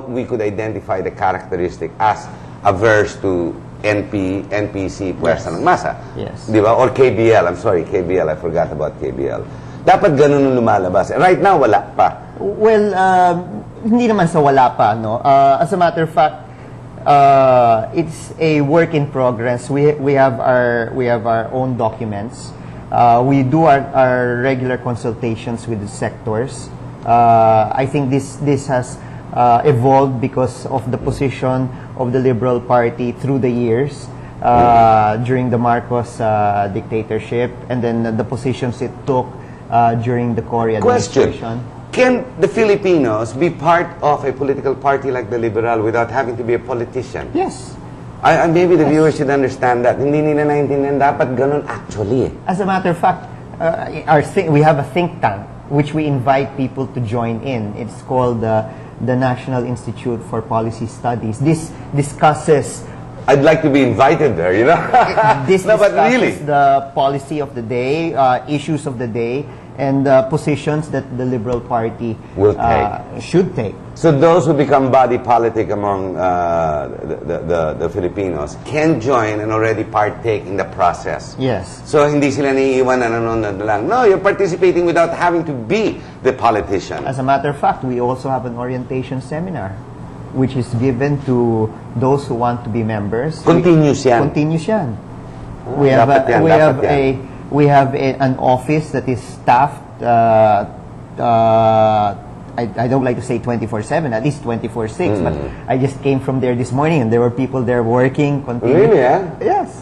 we could identify the characteristic as averse to NPC Puwersa ng Masa. Yes. Di ba? Or KBL. I'm sorry, KBL. I forgot about KBL. Dapat ganun yung lumalabas. Right now, wala pa. Well, hindi naman sa wala pa, no? As a matter of fact, it's a work in progress. We have our own documents. We do our regular consultations with the sectors. I think this has evolved because of the position of the Liberal Party through the years during the Marcos dictatorship, and then the positions it took during the Cory administration. Can the Filipinos be part of a political party like the Liberal without having to be a politician? Yes. Maybe the viewers should understand that. Hindi nila naintindihan, dapat ganun actually. As a matter of fact, we have a think tank which we invite people to join in. It's called the National Institute for Policy Studies. This discusses... I'd like to be invited there, you know? This no, but discusses really, the policy of the day, issues of the day, and positions that the Liberal Party should take. So those who become body politic among the Filipinos can join and already partake in the process. Yes. So hindi sila naiiwan na nanonood lang. No, you're participating without having to be the politician. As a matter of fact, we also have an orientation seminar which is given to those who want to be members. Continuous yan. Continuous yan. We have an office that is staffed, I don't like to say 24/7, at least 24/6, but I just came from there this morning and there were people there working. Really, yeah? Yes.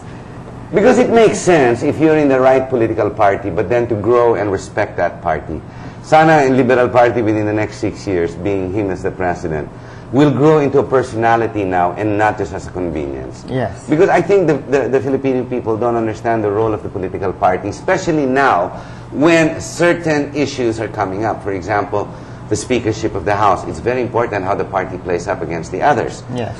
Because it makes sense if you're in the right political party, but then to grow and respect that party. Sana in Liberal Party within the next 6 years, being him as the president, will grow into a personality now and not just as a convenience. Yes. Because I think the Filipino people don't understand the role of the political party, especially now when certain issues are coming up. For example, the speakership of the House. It's very important how the party plays up against the others. Yes.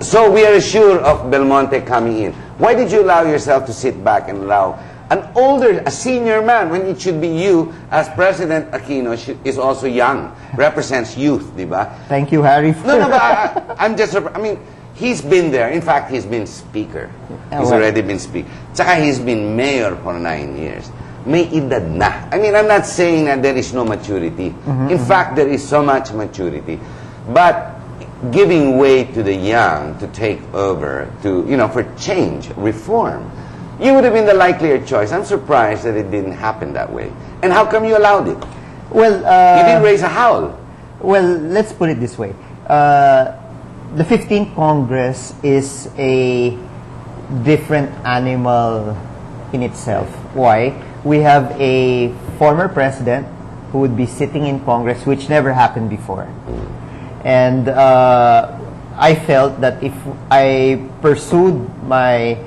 So we are sure of Belmonte coming in. Why did you allow yourself to sit back and allow a senior man, when it should be you, as President Aquino is also young, represents youth, di ba? Thank you, Harry. No, but I'm just, I mean, he's been there. In fact, he's been speaker. He's already been speaker. Tsaka he's been mayor for 9 years. May edad na. I mean, I'm not saying that there is no maturity. In fact, there is so much maturity. But giving way to the young to take over, to, you know, for change, reform, you would have been the likelier choice. I'm surprised that it didn't happen that way. And how come you allowed it? Well, you didn't raise a howl. Well, let's put it this way. The 15th Congress is a different animal in itself. Why? We have a former president who would be sitting in Congress, which never happened before. And I felt that if I pursued my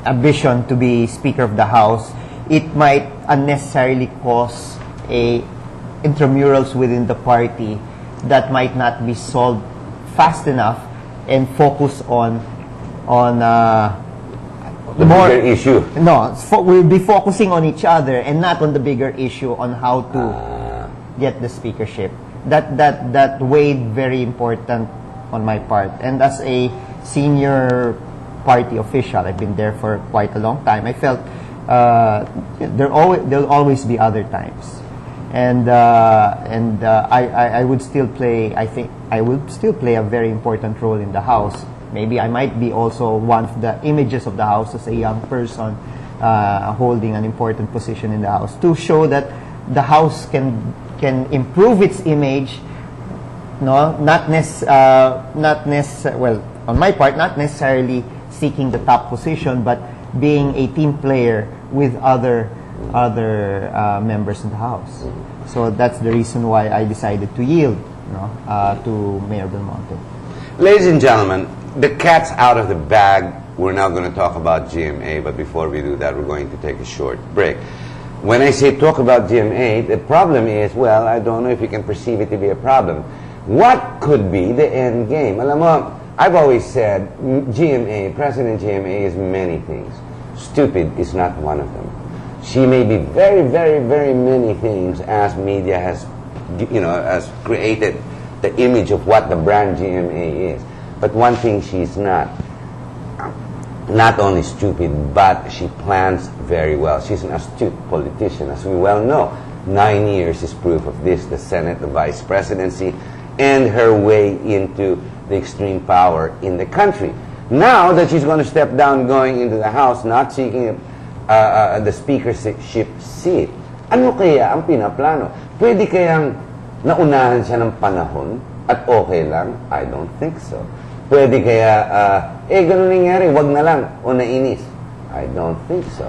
ambition to be Speaker of the House, it might unnecessarily cause intramurals within the party that might not be solved fast enough and focus on the bigger issue. No, we'll be focusing on each other and not on the bigger issue on how to get the speakership. That weighed very important on my part. And as a senior party official, I've been there for quite a long time. I felt there'll always be other times, and I would still play. I think I would still play a very important role in the House. Maybe I might be also one of the images of the House as a young person holding an important position in the House, to show that the House can improve its image. No, well, on my part, not necessarily seeking the top position, but being a team player with other members in the House. So that's the reason why I decided to yield, to Mayor Belmonte. Ladies and gentlemen, the cat's out of the bag. We're now going to talk about GMA, but before we do that, we're going to take a short break. When I say talk about GMA, the problem is, well, I don't know if you can perceive it to be a problem. What could be the end game? Alam mo, I've always said GMA, President GMA, is many things. Stupid is not one of them. She may be very, very, very many things, as media has has created the image of what the brand GMA is. But one thing she's not only stupid, but she plans very well. She's an astute politician, as we well know. 9 years is proof of this, the Senate, the Vice Presidency, and her way into the extreme power in the country. Now that she's going to step down going into the House, not seeking the speakership seat, ano kaya ang pinaplano? Pwede kayang naunahan siya ng panahon at okay lang? I don't think so. Pwede kaya, ganun nangyari, wag na lang, o nainis? I don't think so.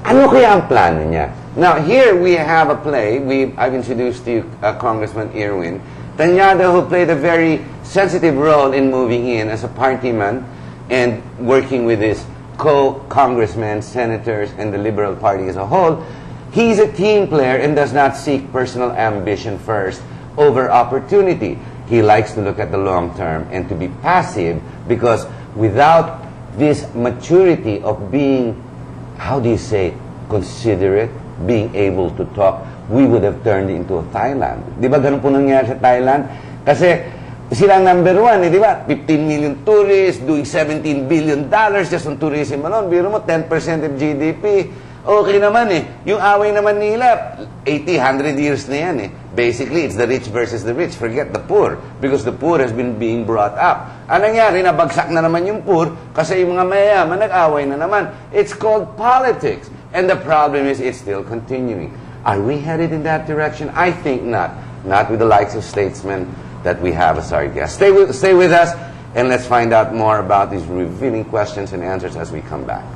Ano kaya ang plano niya? Now, here we have a play. I've introduced to you Congressman Erin Tañada, who played a very sensitive role in moving in as a partyman and working with his co-congressmen, senators, and the Liberal Party as a whole. He's a team player and does not seek personal ambition first over opportunity. He likes to look at the long term and to be passive, because without this maturity of being, how do you say, considerate, being able to talk, we would have turned into a Thailand. Di ba ganun po nangyari sa Thailand? Kasi sila number one, di ba? 15 million tourists, doing $17 billion just on tourism alone. Biro mo, 10% of GDP. Okay naman eh. Yung away naman nila, 80, 100 years na yan eh. Basically, it's the rich versus the rich. Forget the poor. Because the poor has been being brought up. Anong nangyari? Nabagsak na naman yung poor kasi yung mga mayayaman nag-away na naman. It's called politics. And the problem is, it's still continuing. Are we headed in that direction? I think not. Not with the likes of statesmen that we have as our guests. Stay with us, and let's find out more about these revealing questions and answers as we come back.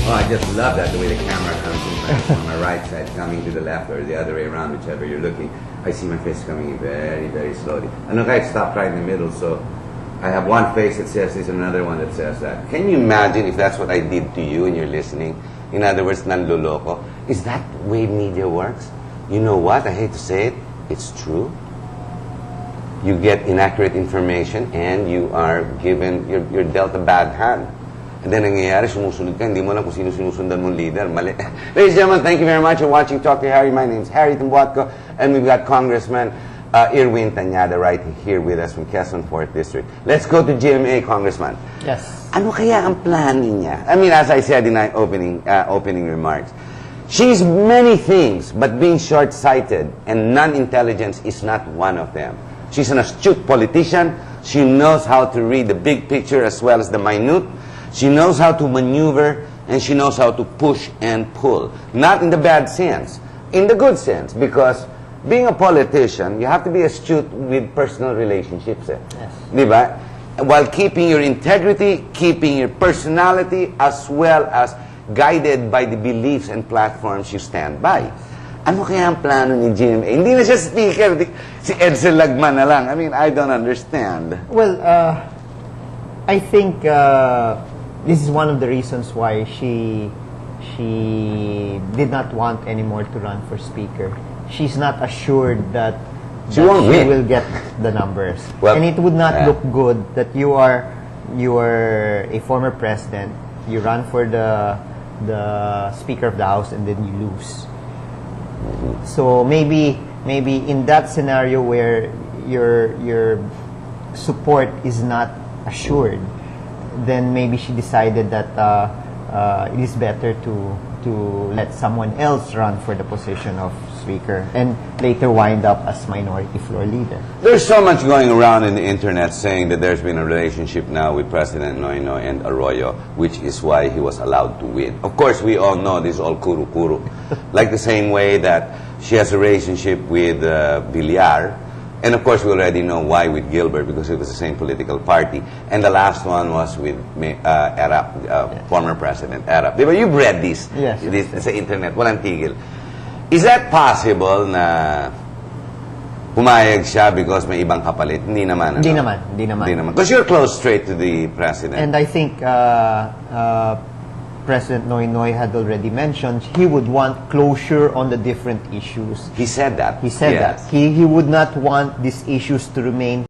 Oh, I just love that, the way the camera comes in on my right side, coming to the left, or the other way around, whichever you're looking. I see my face coming in very, very slowly. And okay, it stopped right in the middle, so I have one face that says this and another one that says that. Can you imagine if that's what I did to you and you're listening? In other words, nanloloko. Is that the way media works? You know what? I hate to say it. It's true. You get inaccurate information and you are given, you're dealt a bad hand. And then nangyayari, sumusunod ka, hindi mo lang kung sino sinusundan mong leader. Mali. Ladies and gentlemen, thank you very much for watching Talk to Harry. My name is Harry Tumbuatco, and we've got Congressman Erin Tañada right here with us from Quezon 4th District. Let's go to GMA, Congressman. Yes. Ano kaya ang plan niya? I mean, as I said in my opening remarks, she's many things, but being short-sighted and non-intelligence is not one of them. She's an astute politician. She knows how to read the big picture as well as the minute. She knows how to maneuver, and she knows how to push and pull. Not in the bad sense, in the good sense, because being a politician, you have to be astute with personal relationships. Eh? Yes. Diba? While keeping your integrity, keeping your personality, as well as guided by the beliefs and platforms you stand by. Ano kaya ang plano ni GMA? Hindi na siya speaker, si Edsel Lagman na lang. I mean, I don't understand. Well, I think this is one of the reasons why she did not want anymore to run for speaker. She's not assured that she will get the numbers. Well, and it would not look good that you are a former president, you run for the Speaker of the House, and then you lose. So maybe in that scenario where your support is not assured, then maybe she decided that it is better to let someone else run for the position of speaker and later wind up as minority floor leader. There's so much going around in the internet saying that there's been a relationship now with President Noynoy and Arroyo, which is why he was allowed to win. Of course, we all know this is all kuru-kuru. Like the same way that she has a relationship with Villar. And of course, we already know why with Gilbert, because it was the same political party. And the last one was with Erap, former President Erap. Diba, you've read this, yes. This sa internet, walang tigil. Is that possible na pumayag siya because may ibang kapalit? Hindi naman. Hindi naman. Because you're close straight to the President. And I think President Noynoy had already mentioned he would want closure on the different issues. He said that. He said yes. that. He would not want these issues to remain